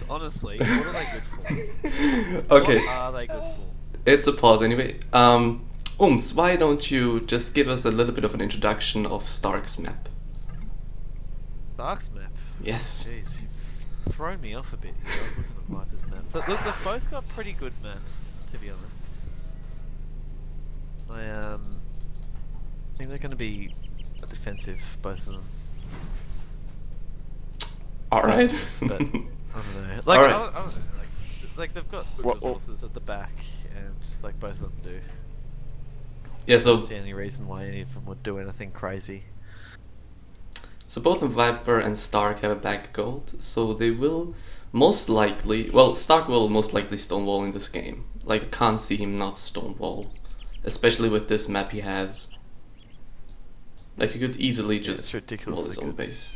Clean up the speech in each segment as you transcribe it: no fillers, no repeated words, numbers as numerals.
woods? Honestly, what are they good for? Okay, What are they good for? it's a pause anyway. Why don't you just give us a little bit of an introduction of Stark's map? Dark's map. Yes. Jeez, you've thrown me off a bit here. I was looking at Viper's map. Look, they've both got pretty good maps, to be honest. I think they're going to be defensive, both of them. Alright. But I don't know. Like, Alright. I don't know. Like they've got good resources at the back, and like both of them do. Yeah, I so don't see any reason why any of them would do anything crazy. both Viper and Stark have a back gold, so they will most likely, well, Stark will most likely stonewall in this game. Like, I can't see him not stonewall, especially with this map he has. Like, he could easily just it's wall his ridiculously own good. base.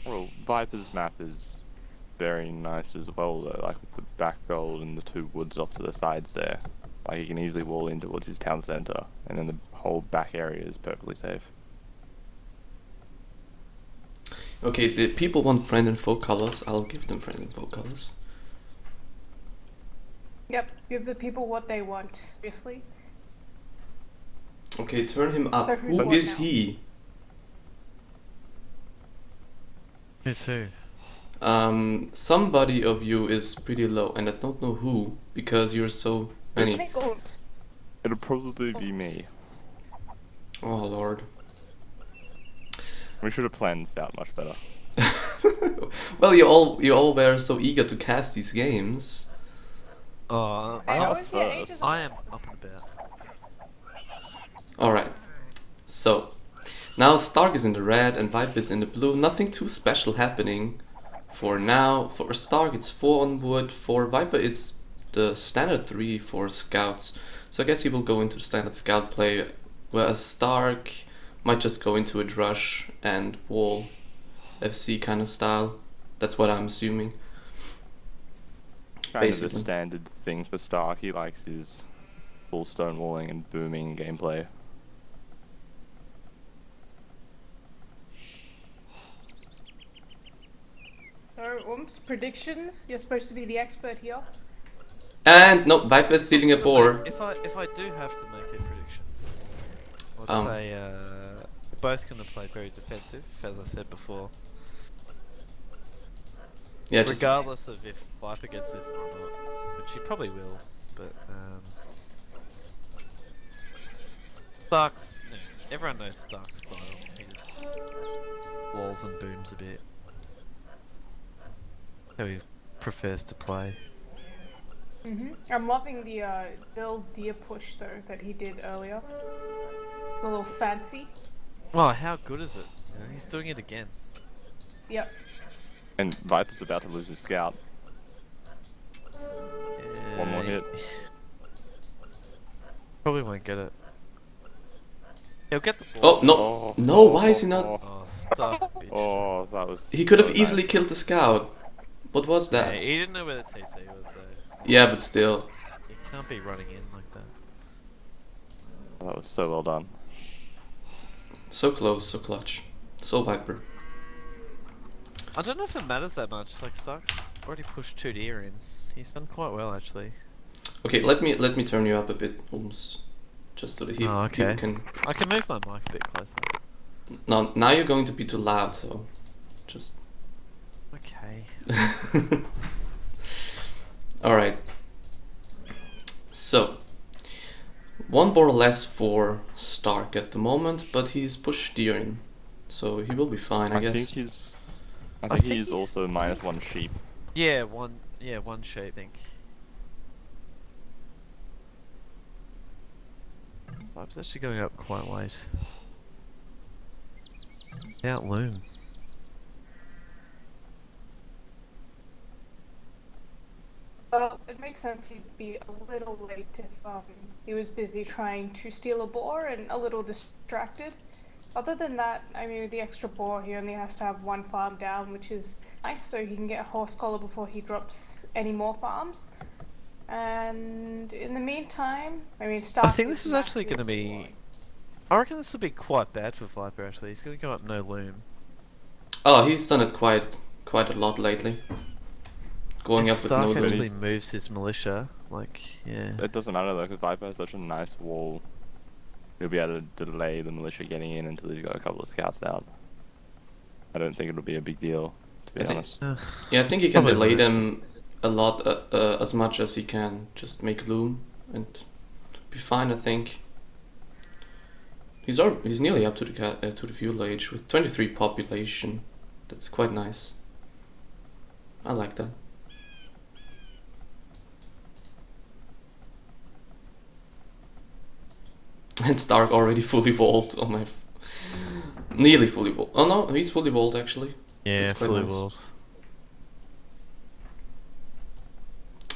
Well, Viper's map is very nice as well though, like with the back gold and the two woods off to the sides there. Like he can easily wall in towards his town centre, and then the whole back area is perfectly safe. Okay, the people want friend and foe colors, I'll give them friend and foe colors. Yep, give the people what they want, obviously. Okay, turn him up. So who's Who what is now? he? Who's who? Somebody of you is pretty low, and I don't know who, because you're so I many. think Orcs. It'll probably be me. Oh lord. We should have planned this out much better. Well, you all were so eager to cast these games. Oh, Hey, I I was was here first. ages I ago. am up and about. Alright. So, now Stark is in the red and Viper is in the blue. Nothing too special happening for now. For Stark it's 4 on wood. For Viper it's the standard 3 for scouts. So I guess he will go into the standard scout play. Whereas Stark might just go into a drush and wall FC kind of style. That's what I'm assuming. Kind of the Basically. standard thing for Stark. He likes his full stone walling and booming gameplay. So, predictions? You're supposed to be the expert here. And no, Viper is stealing a boar. If I do have to make a prediction, I'd Um. say both going to play very defensive, as I said before. Yeah, just Regardless of if Viper gets this or not, which he probably will, but Stark's, everyone knows Stark's style. He just walls and booms a bit. How he prefers to play. I'm loving the Bill Deer push though that he did earlier. A little fancy. Oh, how good is it? He's doing it again. Yep. And Viper's about to lose his scout. One more hit. Probably won't get it. He'll get the ball. Oh no, no! Why is he not? Oh, Stark, bitch. Oh, that was. He could have so easily nice. killed the scout. What was Yeah, that? he didn't know where the TC was though. Yeah, but still. You can't be running in like that. That was so well done. So close, so clutch. So Viper. I don't know if it matters that much. Like Stark's already pushed 2 deer in. He's done quite well actually. Okay, let me turn you up a bit, Holmes. Just so that he, Oh, okay. he can. I can move my mic a bit closer. No, now you're going to be too loud, so just. Okay. Alright. So, one boar less for Stark at the moment, but he's pushed deer in. So he will be fine, I I guess. think he's. I I think think he's he's- also -1 sheep. Yeah, one shape, I think. Vibe's actually going up quite late. Out loom. Well, it makes sense he'd be a little late if he was busy trying to steal a boar and a little distracted. Other than that, I mean, with the extra boar, he only has to have 1 farm down, which is nice, so he can get a horse collar before he drops any more farms. And in the meantime, I mean, Stark I think this is actually massive going to be... boy. I reckon this will be quite bad for Viper actually. He's going to go up no loom. Oh, he's done it quite a lot lately. Going If up with no Stark loom. actually moves his militia, like, yeah. It doesn't matter though, because Viper has such a nice wall. He'll be able to delay the militia getting in until he's got a couple of scouts out. I don't think it'll be a big deal, to be I think- honest. Yeah, I think he can Probably delay won't. them a lot, as much as he can just make loom and be fine. I think he's nearly up to the fuel age with 23 population. That's quite nice. I like that. And Stark already fully walled on my. Nearly fully walled. Oh no, he's fully walled actually. Yeah, That's quite fully nice. walled.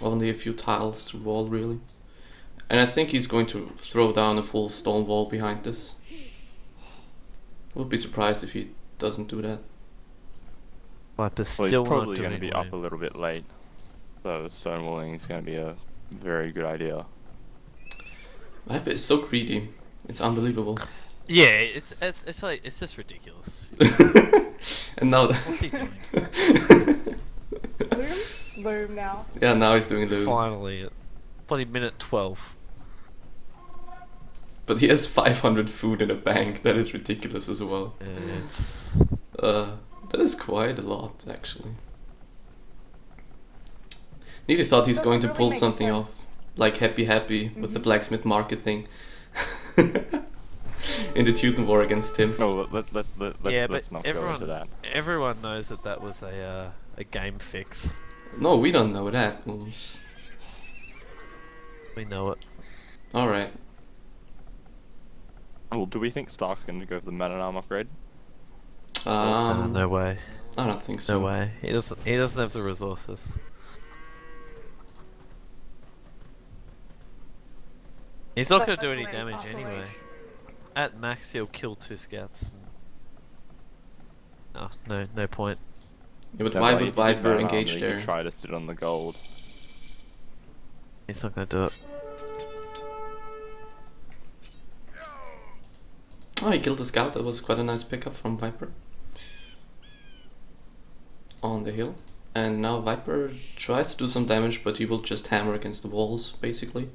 Only a few tiles to wall really. And I think he's going to throw down a full stone wall behind this. I would be surprised if he doesn't do that. Viper's Well, still he's not probably going to doing be up a little bit late, so stonewalling is going to be a very good idea. Viper is so greedy. It's unbelievable. Yeah, it's like it's just ridiculous. And now. What's he doing? Loom? Loom now. Yeah, now he's doing loom. Finally, at bloody minute 12. But he has 500 food in a bank. That is ridiculous as well. It's That is quite a lot, actually. Nearly thought he's Doesn't going to really pull make something sense. off, like Happy with the blacksmith market thing. In the Teuton War against him. No, let's yeah, let's but not go into that. everyone knows that was a game fix. No, we don't know that. Wolves. We know it. Alright. Well, do we think Stark's going to go for the Man at Arm upgrade? No way. I don't think so. No way. He doesn't have the resources. He's not going to do any damage anyway. At max, he'll kill 2 scouts. Oh, no point. Yeah, but No, why like, would if you did Viper Man at Arm, engage then you there? could try to sit on the gold. He's not going to do it. Oh, he killed a scout. That was quite a nice pickup from Viper. On the hill. And now Viper tries to do some damage, but he will just hammer against the walls, basically.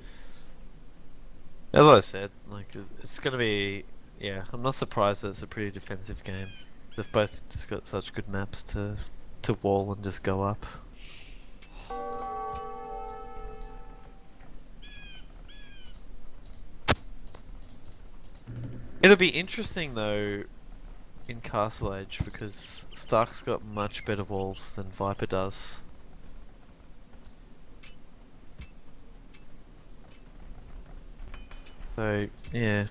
As I said, like it's going to be. Yeah, I'm not surprised that it's a pretty defensive game. They've both just got such good maps to wall and just go up. It'll be interesting though in Castle Age because Stark's got much better walls than Viper does. So yeah,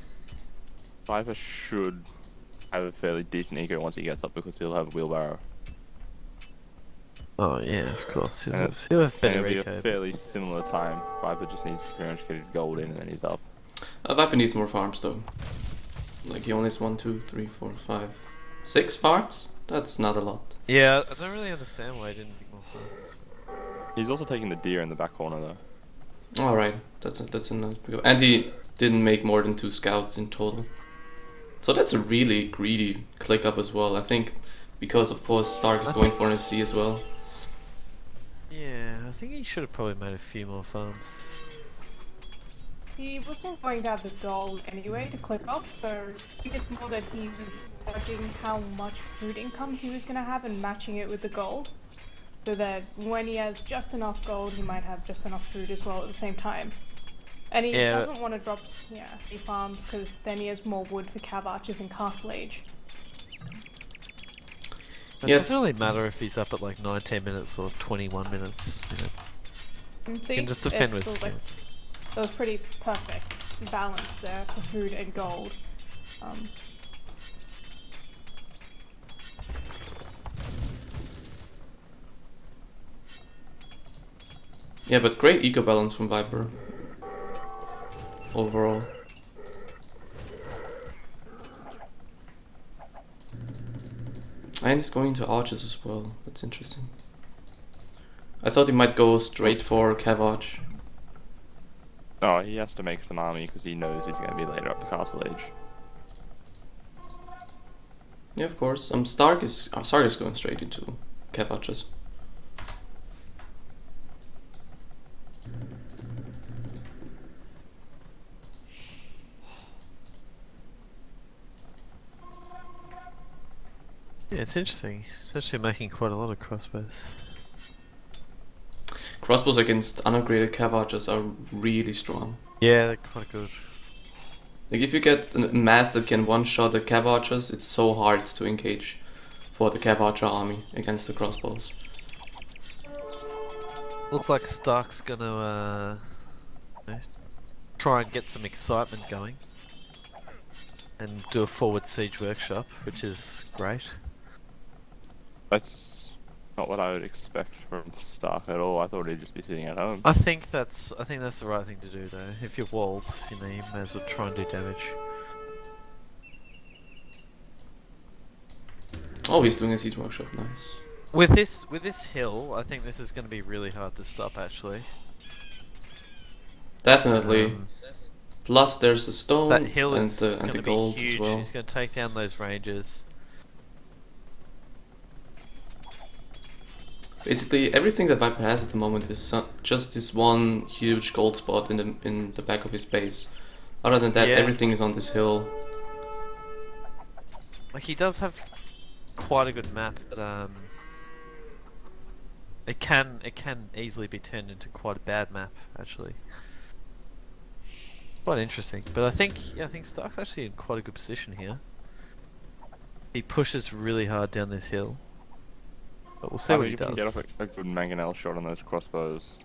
Viper should have a fairly decent eco once he gets up because he'll have a wheelbarrow. oh yeah, of course he'll And have And better it'll be eco. a fairly similar time. Viper just needs to pretty much get his gold in and then he's up. Viper needs more farms though. Like he only has 1, 2, 3, 4, 5, 6 farms? That's not a lot. Yeah, I don't really understand why he didn't pick more farms. He's also taking the deer in the back corner though. Alright, that's a nice pickup. And he didn't make more than 2 scouts in total. So that's a really greedy click up as well. I think because of course Stark is going for an FC as well. Yeah, I think he should have probably made a few more farms. He wasn't going to have the gold anyway to click up, so I think it's more that he was judging how much food income he was going to have and matching it with the gold. So that when he has just enough gold, he might have just enough food as well at the same time. And he Yeah. doesn't want to drop any farms because then he has more wood for cav archers in Castle Age. It Yeah. doesn't really matter if he's up at like 19 minutes or 21 minutes. You know, And he see, can just defend with feels like scouts. that was pretty perfect balance there for food and gold. Yeah, but great eco balance from Viper. Overall. And he's going to archers as well. That's interesting. I thought he might go straight for Cav Arch. Oh, he has to make some army because he knows he's going to be later up to Castle Age. Yeah, of course. Stark is going straight into Cav Archers. Yeah, it's interesting. He's actually making quite a lot of crossbows. Crossbows against unupgraded Cav Archers are really strong. Yeah, they're quite good. Like if you get a mass that can one-shot the Cav Archers, it's so hard to engage for the Cav Archer army against the crossbows. Looks like Stark's gonna you know, try and get some excitement going. And do a forward siege workshop, which is great. That's not what I would expect from Stark at all. I thought he'd just be sitting at home. I think that's the right thing to do though. If you're walled, you know, you may as well try and do damage. Oh, he's doing a siege workshop. Nice. With this hill, I think this is going to be really hard to stop actually. Definitely. Um, Plus, there's the stone that hill and is the going to be gold huge. as well. He's going to take down those ranges. Basically, everything that Viper has at the moment is just this one huge gold spot in the back of his base. Other than that, Yeah. everything is on this hill. Like he does have quite a good map, but it can easily be turned into quite a bad map actually. Quite interesting, but I think Stark's actually in quite a good position here. He pushes really hard down this hill, but we'll see I what think he if he can does. get off a good mangonel shot on those crossbows,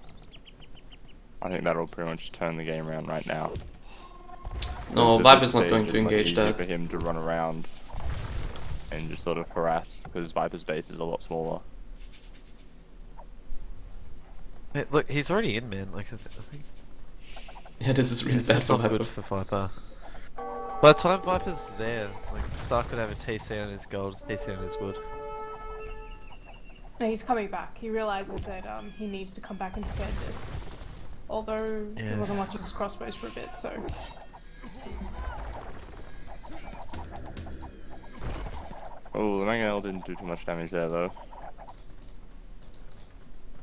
I think that'll pretty much turn the game around right now. No, Because at Viper's this not stage, going it's to much engage easier that. for him to run around and just sort of harass, because Viper's base is a lot smaller. Hey, look, he's already in, man. Like I think Yeah, this is really this bad is for not Viper. good for Viper. By the time Viper's there, like Stark could have a TC on his gold, a TC on his wood. No, he's coming back. He realizes that he needs to come back and defend this. Although he wasn't Yes. watching his crossbows for a bit, so. Oh, the mangonel didn't do too much damage there though.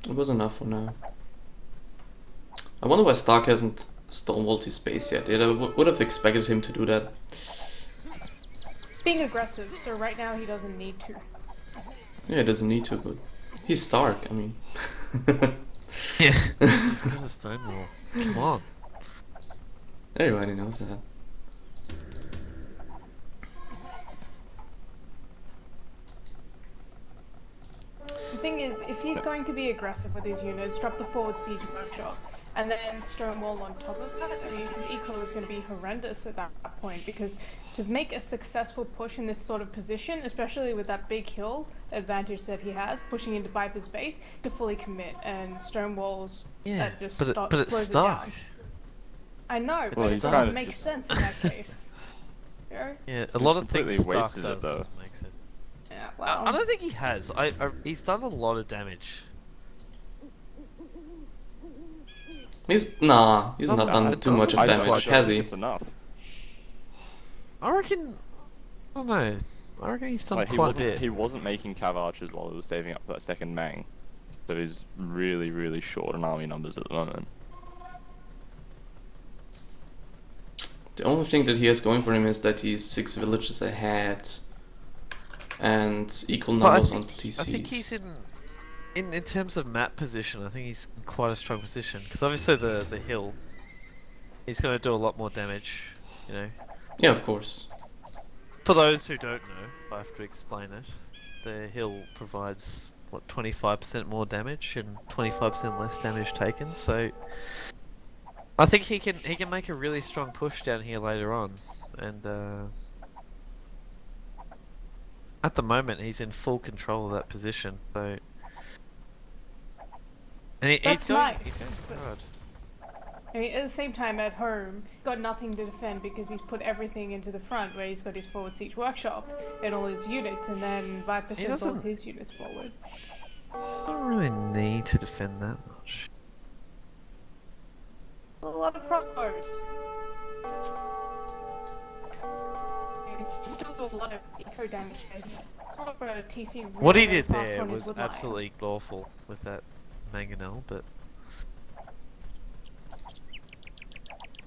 It was enough for now. I wonder why Stark hasn't stonewalled his base yet. I would have expected him to do that. Being aggressive, so right now he doesn't need to. Yeah, he doesn't need to, but he's Stark, I mean. Yeah, he's got a stone wall. Come on. Everybody knows that. The thing is, if he's going to be aggressive with his units, drop the forward siege workshop, and then stonewall on top of that, I mean, his eco is going to be horrendous at that point, because to make a successful push in this sort of position, especially with that big hill advantage that he has, pushing into Viper's base, to fully commit, and stonewalls Yeah, that just but it's slows it Stark. down. I know, but Well, it he's doesn't kind of make just- sense in that case. You know? Yeah, a lot of completely things Stark wasted it, does though. doesn't make sense. Yeah, I well, don't think he has. He's done a lot of damage. He's not done it too much of doesn't- damage, don't has think he? It's enough. I reckon. I don't know. I reckon he's done Like, quite a bit. he wasn't making cav archers while he was saving up for that second mang. So he's really, really short on army numbers at the moment. The only thing that he has going for him is that he's 6 villages ahead and equal But numbers on TCs. I think he's in terms of map position. I think he's in quite a strong position because obviously the hill, he's going to do a lot more damage. You know, Yeah, of course. for those who don't know, I have to explain it. The hill provides what 25% more damage and 25% less damage taken. So I think he can make a really strong push down here later on, and at the moment he's in full control of that position. So, and he's That's going nice, he's going but- hard. I mean, at the same time, at home, he's got nothing to defend because he's put everything into the front, where he's got his forward siege workshop and all his units, and then Viper He sends all doesn't- his units forward. I don't really need to defend that much. A lot of crossbows. still do a lot of eco damage there. He got a TC really, What he really did fast there on his was wood line. absolutely awful with that mangonel, but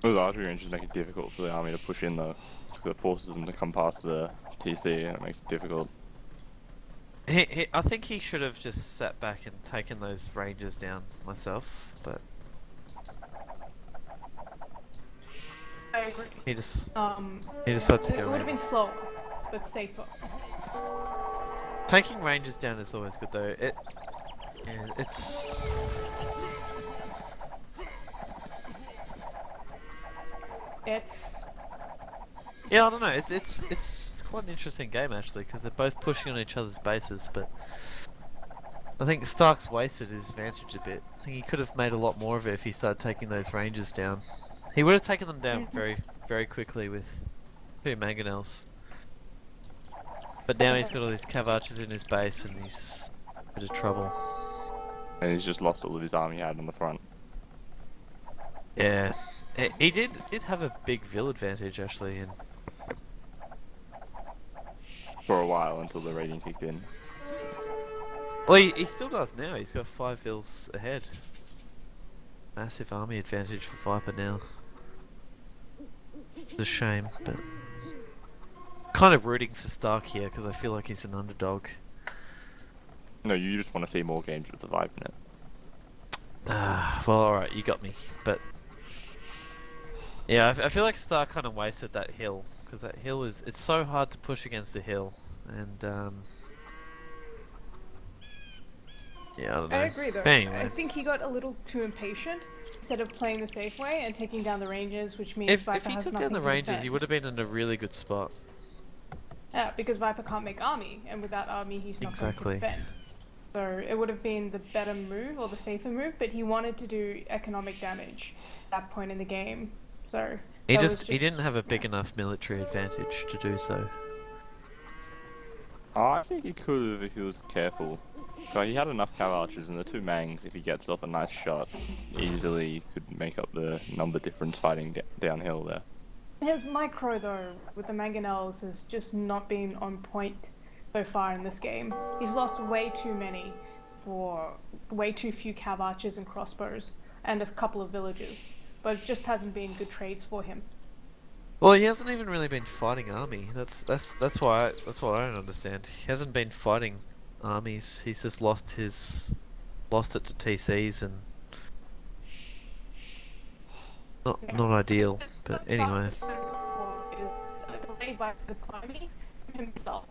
Those archery ranges make it difficult for the army to push in though. Because it forces them to come past the TC and it makes it difficult. I think he should have just sat back and taken those ranges down myself, but I agree. he just It decided to go would have in. been slower, but safer. Taking ranges down is always good though. It's yeah, I don't know. It's quite an interesting game actually because they're both pushing on each other's bases, but I think Stark's wasted his advantage a bit. I think he could have made a lot more of it if he started taking those ranges down. He would have taken them down very quickly with 2 mangonels. But now he's got all these cav archers in his base and he's in a bit of trouble. And he's just lost all of his army he had on the front. Yeah, he did have a big Vil advantage actually, and For a while until the raiding kicked in. well, he still does now. He's got 5 Vils ahead. Massive army advantage for Viper now. It's a shame, but kind of rooting for Stark here because I feel like he's an underdog. No, you just want to see more games with the Viper now. Well, alright, you got me. But yeah, I feel like Stark kind of wasted that hill because that hill it's so hard to push against the hill, and yeah, I don't know. I agree though. But anyway, I think he got a little too impatient instead of playing the safe way and taking down the ranges, which means if Viper he has took nothing down the to ranges, defend. he would have been in a really good spot. Yeah, because Viper can't make army, and without army, he's not Exactly. going to defend. So it would have been the better move or the safer move, but he wanted to do economic damage at that point in the game. So He that was he didn't have a big enough military advantage to do so. I think he could have if he was careful. Like, he had enough cav archers and the 2 mangs, if he gets off a nice shot, easily could make up the number difference fighting downhill there. His micro though with the mangonels has just not been on point so far in this game. He's lost way too many for way too few cav archers and crossbows and a couple of villages, but it just hasn't been good trades for him. Well, he hasn't even really been fighting army. That's why that's what I don't understand. He hasn't been fighting armies. He's just lost it to TCs and not ideal. But anyway, Delayed by the economy himself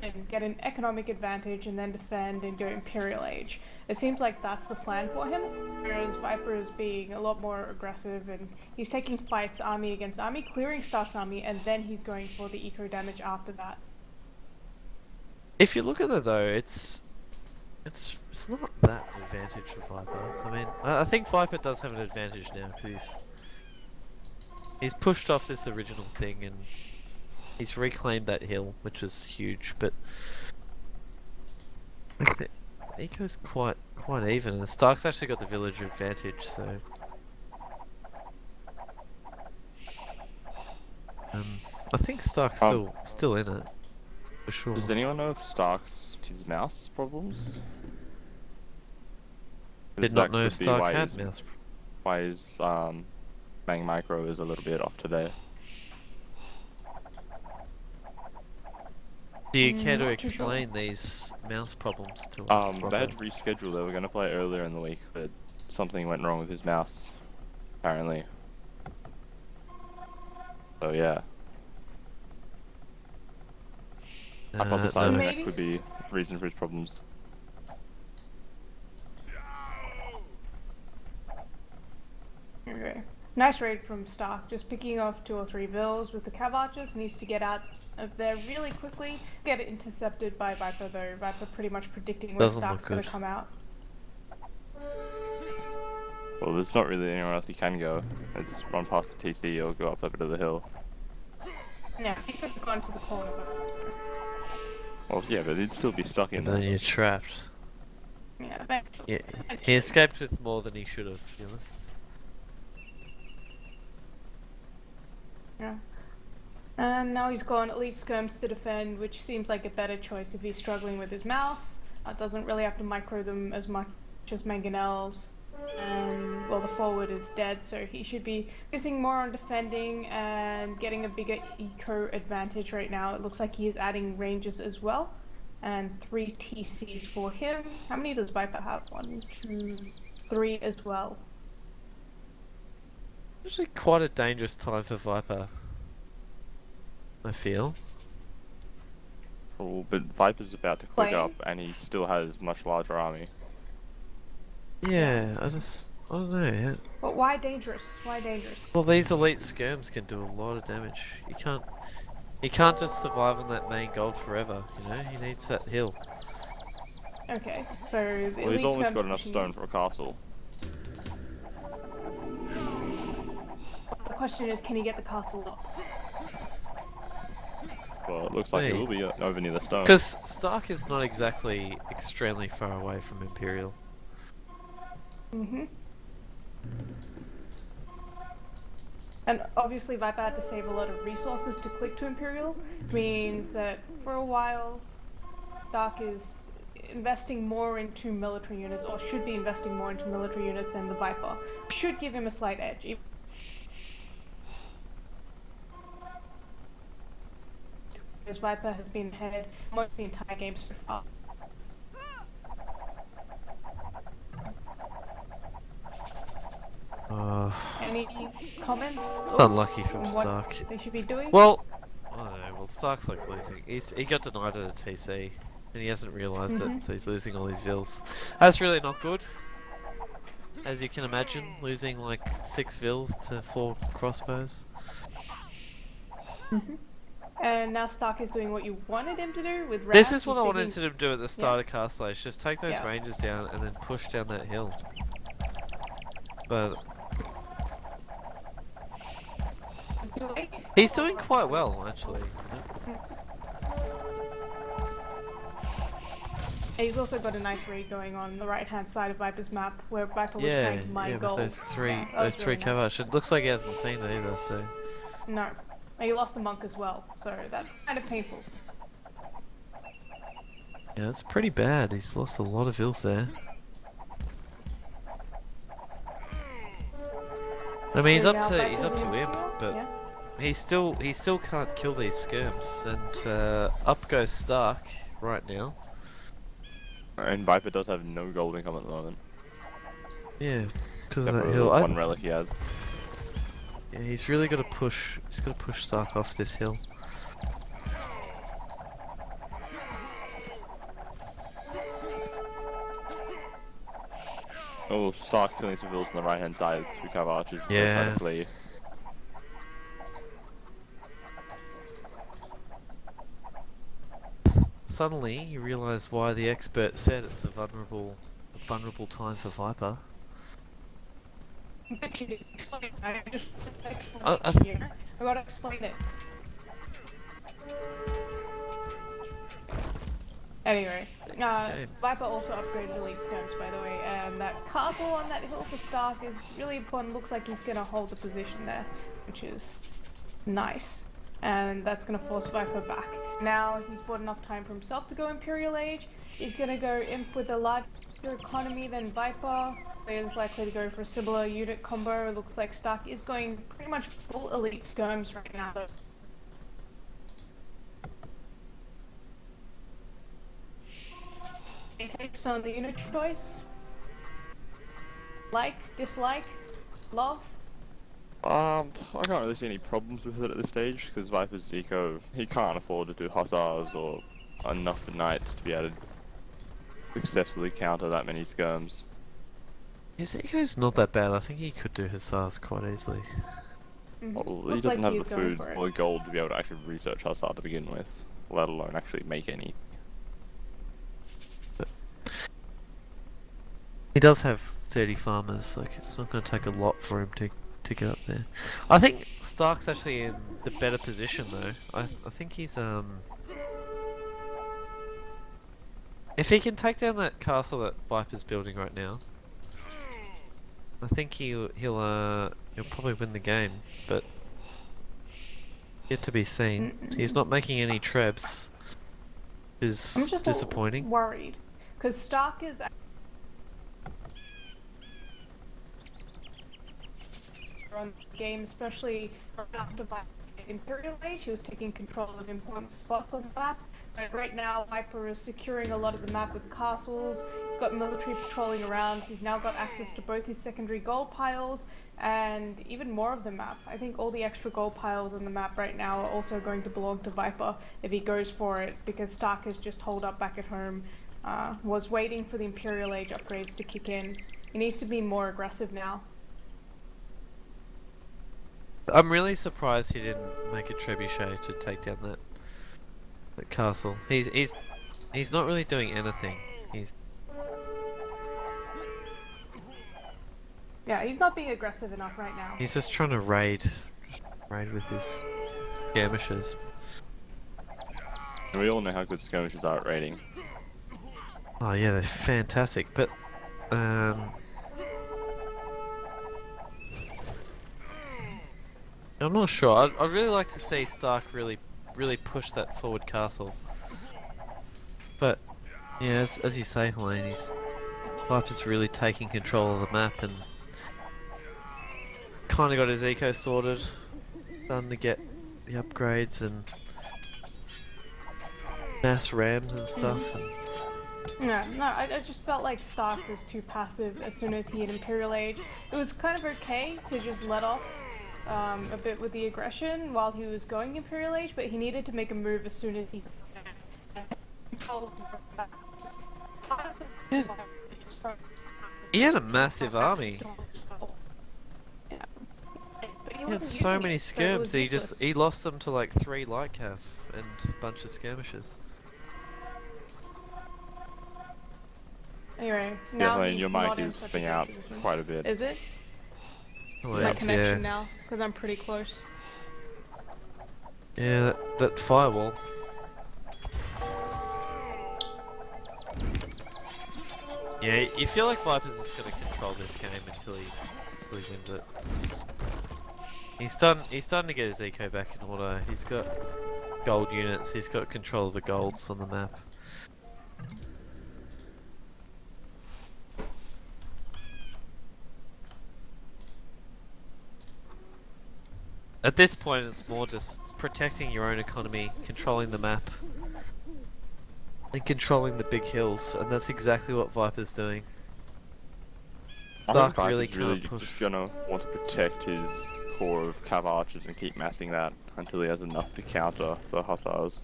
and get an economic advantage and then defend and go Imperial Age. It seems like that's the plan for him, whereas Viper is being a lot more aggressive and he's taking fights army against army, clearing Stark's army, and then he's going for the eco damage after that. if you look at it though, it's not that advantage for Viper. I mean, I think Viper does have an advantage now because he's pushed off this original thing and he's reclaimed that hill, which is huge. But the eco's quite even, and Stark's actually got the villager advantage. So I think Stark's still in it for sure. Does anyone know if Stark's his mouse problems? Did not know Stark had mouse. Why his Mang Micro is a little bit off today. Do you care to Not too explain these mouse problems to us? They had to reschedule. They were going to play earlier in the week, but something went wrong with his mouse, apparently. So yeah, hypothesizing no. that could be reason for his problems. Okay. Nice raid from Stark, just picking off 2 or 3 vills with the cav archers. Needs to get out of there really quickly. Get it intercepted by Viper though. Viper pretty much predicting where Doesn't Stark's look going to good. come out. Well, there's not really anywhere else he can go. It's run past the TC or go up a bit of the hill. Yeah, he could have gone to the corner, but so. Well, yeah, but he'd still be stuck in And then there. you're trapped. Yeah, eventually. Yeah, he escaped with more than he should have, to be honest. Yeah. And now he's gone elite skirms to defend, which seems like a better choice if he's struggling with his mouse. Doesn't really have to micro them as much as mangonels. And well, the forward is dead, so he should be focusing more on defending and getting a bigger eco advantage right now. It looks like he is adding ranges as well, and 3 TCs for him. How many does Viper have? 1, 2, 3 as well. Actually, quite a dangerous time for Viper, I feel. Oh, but Viper's about to click Playing. up, and he still has much larger army. Yeah, I don't know. Yeah. But why dangerous? Why dangerous? Well, these elite skirms can do a lot of damage. You can't just survive on that main gold forever. You know, he needs that hill. Okay, so the Well, he's elite almost skirms got enough pushing- stone for a castle. The question is, can he get the castle up? Well, it looks like it Hey. will be over near the stone. Because Stark is not exactly extremely far away from Imperial. Mm-hmm. And obviously Viper had to save a lot of resources to click to Imperial, which means that for a while Stark is investing more into military units, or should be investing more into military units than the Viper. Should give him a slight edge. Because Viper has been ahead most the entire game so far. Any comments? Unlucky from on Stark. what they should be doing? Well, I don't know. Well, Stark's like losing. He got denied at a TC, and he hasn't realised it, so he's losing all these vills. That's really not good. As you can imagine, losing like 6 vills to 4 crossbows. And now Stark is doing what you wanted him to do with Wrath. This is what He's I wanted taking- him to do at the start of Castle Age. Just take those Yeah. ranges down and then push down that hill. But he's doing quite well, actually. He's also got a nice raid going on the right-hand side of Viper's map, where Viper was Yeah, trying to mine yeah, gold. with those three, Yeah, that those was three really cover. nice. It looks like he hasn't seen it either. So No, and he lost a monk as well, so that's kind of painful. yeah, it's pretty bad. He's lost a lot of vills there. I mean, he's So up now to Viper's in Imp, Imperial, but yeah. he still can't kill these skirms. And up goes Stark right now. And Viper does have no gold income at the moment. Yeah, because of Except that for the hill. one relic he has. Yeah, he's really got to push. He's got to push Stark off this hill. Oh, Stark killing some vills on the right hand side through cover archers. Yeah. Trying to flee. Suddenly, you realise why the expert said it's a vulnerable time for Viper. I just I here. I gotta explain it. Anyway, Okay. Viper also upgraded elite skirms, by the way, and that castle on that hill for Stark is really important. Looks like he's gonna hold the position there, which is nice. And that's gonna force Viper back. Now he's bought enough time for himself to go Imperial Age. He's gonna go Imp with a larger economy than Viper. Is likely to go for a similar unit combo. It looks like Stark is going pretty much full elite skirms right now, though. Any takes on the unit choice? Like, dislike, love? I can't really see any problems with it at this stage, because Viper's eco, he can't afford to do hussars or enough knights to be able to successfully counter that many skirms. His eco's not that bad. I think he could do Hussars quite easily. Well, he Looks doesn't like have he's the going food for it. or the gold to be able to actually research hussar to begin with, let alone actually make any. He does have 30 farmers, like it's not going to take a lot for him to get up there. I think Stark's actually in the better position though. I think he's if he can take down that castle that Viper's building right now, I think he'll probably win the game. But Yet to be seen. He's not making any trebs. I'm Is just disappointing. worried because Stark is on the game, especially after my Imperial Age. He was taking control of important spots on the map. But right now, Viper is securing a lot of the map with castles. He's got military patrolling around. He's now got access to both his secondary gold piles and even more of the map. I think all the extra gold piles on the map right now are also going to belong to Viper if he goes for it, because Stark is just holed up back at home, was waiting for the Imperial Age upgrades to kick in. He needs to be more aggressive now. I'm really surprised he didn't make a trebuchet to take down that castle. He's not really doing anything. Yeah, he's not being aggressive enough right now. He's just trying to raid with his skirmishers. And we all know how good skirmishers are at raiding. Oh yeah, they're fantastic, but I'm not sure. I'd really like to see Stark really push that forward castle. But yeah, as you say, Helene, Viper's really taking control of the map and kind of got his eco sorted, starting to get the upgrades and mass rams and stuff. And No, I just felt like Stark was too passive as soon as he had Imperial Age. It was kind of okay to just let off a bit with the aggression while he was going Imperial Age, but he needed to make a move as soon as he he had a massive army. He had so many skirms. He lost them to like 3 light cav and a bunch of skirmishes. Anyway, Yeah, now Helene, he's your not mic in is such a spinning great out position. quite a bit. Is it? Oh, My yeah. connection now, because I'm pretty close. Yeah, that firewall. Yeah, you feel like Viper's just gonna control this game until he wins it. He's starting to get his eco back in order. He's got gold units. He's got control of the golds on the map. At this point, it's more just protecting your own economy, controlling the map, and controlling the big hills, and that's exactly what Viper's doing. I Stark think really Viper's really can't push. just gonna want to protect his core of cav archers and keep massing that until he has enough to counter the hussars.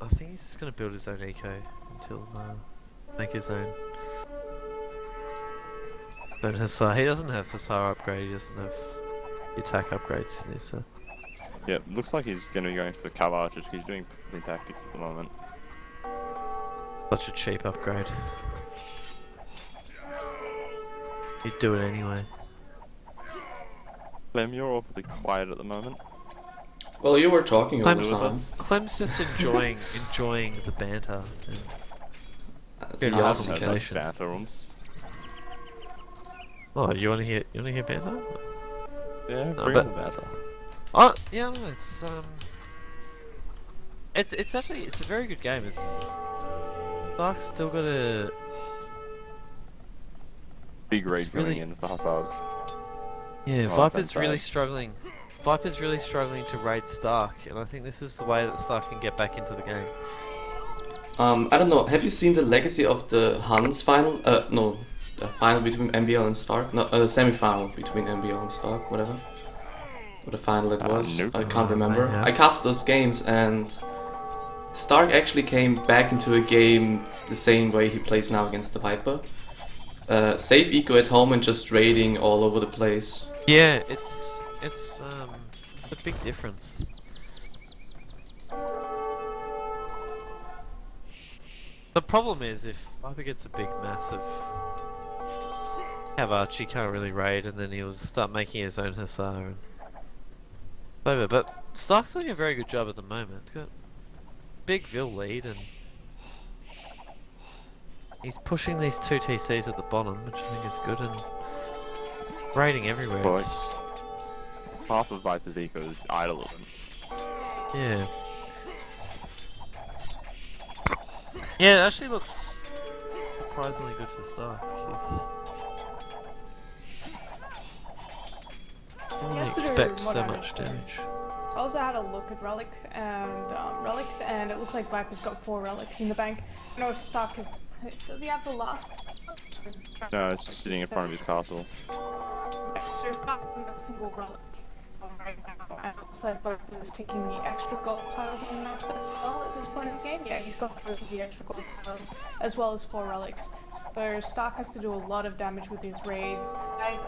I think he's just gonna build his own eco until make his own hussar. He doesn't have hussar upgrade. He doesn't have the attack upgrades. So Yeah, looks like he's gonna be going for cav archers. He's doing in tactics at the moment. such a cheap upgrade. You'd do it anyway. Clem, you're awfully quiet at the moment. Well, you were talking all the Clem's, time. Clem's just enjoying the banter. And good Yeah, I awesome. haven't heard much conversation. banter rooms. Oh, you wanna hear banter? Yeah, No, bring but- on the banter. Oh yeah, no, it's actually a very good game. Stark's still got a Big raid it's coming really- in with the hussars. yeah. Oh, Viper's right. really struggling. Viper's really struggling to raid Stark, and I think this is the way that Stark can get back into the game. I don't know. Have you seen the legacy of the Huns final? No, the final between MBL and Stark. No, the semi-final between MBL and Stark. Whatever. Or the final it was. Nope. I can't remember. Yeah. I cast those games and Stark actually came back into a game the same way he plays now against the Viper. Safe eco at home and just raiding all over the place. Yeah, it's a big difference. The problem is if Viper gets a big massive Cav he can't really raid, and then he'll start making his own hussar and over. But Stark's doing a very good job at the moment. He's got big Vil lead, and he's pushing these 2 TCs at the bottom, which I think is good, and raiding everywhere. Boy. half of Viper's eco is idleism. Yeah. Yeah, it actually looks surprisingly good for Stark. I He didn't has to do expect so modern much damage. damage. I also had a look at relics, and it looks like Viper's got 4 relics in the bank. No, Stark is. Does he have the last one? No, it's just sitting in front of his castle. So Stark has a single relic right now, and it looks like Viper is taking the extra gold piles on the map as well at this point in the game. Yeah, he's got 3 of the extra gold piles, as well as 4 relics. So Stark has to do a lot of damage with his raids.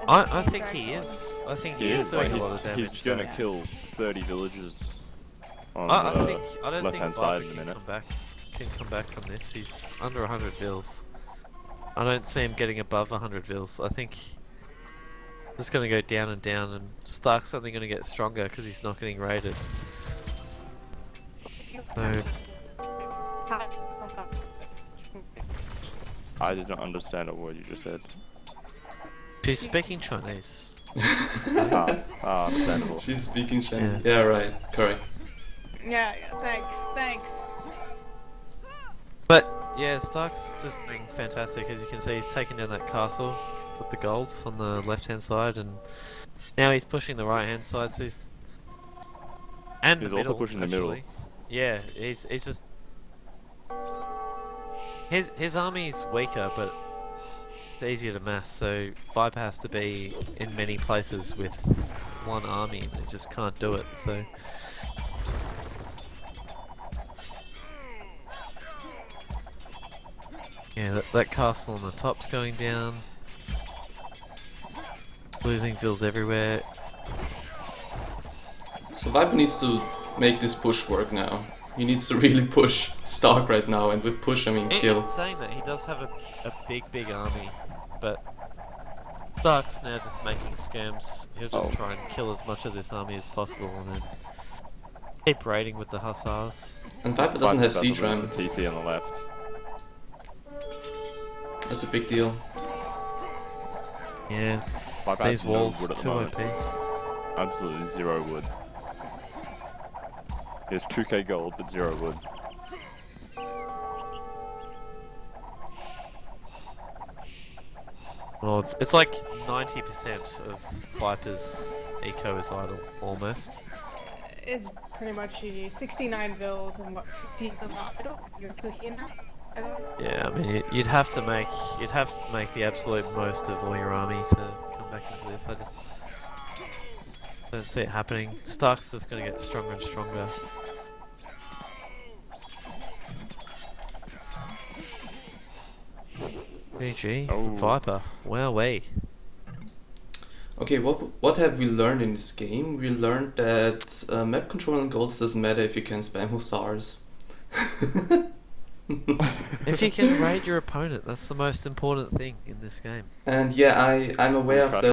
I think he is. I think he is doing a lot of damage. He's gonna though. kill 30 villagers on I the don't think left-hand Viper side in a can minute. can come back from this. He's under 100 vils. I don't see him getting above 100 vils. I think it's going to go down and down, and Stark's only going to get stronger because he's not getting raided. So, I did not understand a word you just said. she's speaking Chinese. Understandable. She's speaking Chinese. Yeah, right. Correct. Yeah, thanks. But yeah, Stark's just doing fantastic. As you can see, he's taken down that castle with the golds on the left-hand side, and now he's pushing the right-hand side. So he's He's the also middle, pushing the middle. actually. Yeah, he's just his army's weaker, but it's easier to mass. So Viper has to be in many places with one army, and they just can't do it. So. Yeah, that castle on the top's going down. Losing vills everywhere. So Viper needs to make this push work now. He needs to really push Stark right now, and with push I mean kill. In saying that, he does have a big army, but Stark's now just making scams. He'll just try and kill as much of this army as possible, and then keep raiding with the hussars. And Viper doesn't have The siege ram. TC on the left. That's a big deal. Yeah, Viper these has no walls wood at the too moment. OP. Absolutely 0 wood. He has 2k gold, but 0 wood. Well, it's like 90% of Viper's eco is idle, almost. Is pretty much 69 vills and what 50 of them are idle. You're cooking now. Yeah, I mean, you'd have to make the absolute most of all your army to come back into this. I just don't see it happening. Stark's just going to get stronger and stronger. GG, Oh. Viper. Wowee. Okay, what have we learned in this game? We learned that map control and golds doesn't matter if you can spam hussars. If you can raid your opponent, that's the most important thing in this game. And yeah, I'm aware of the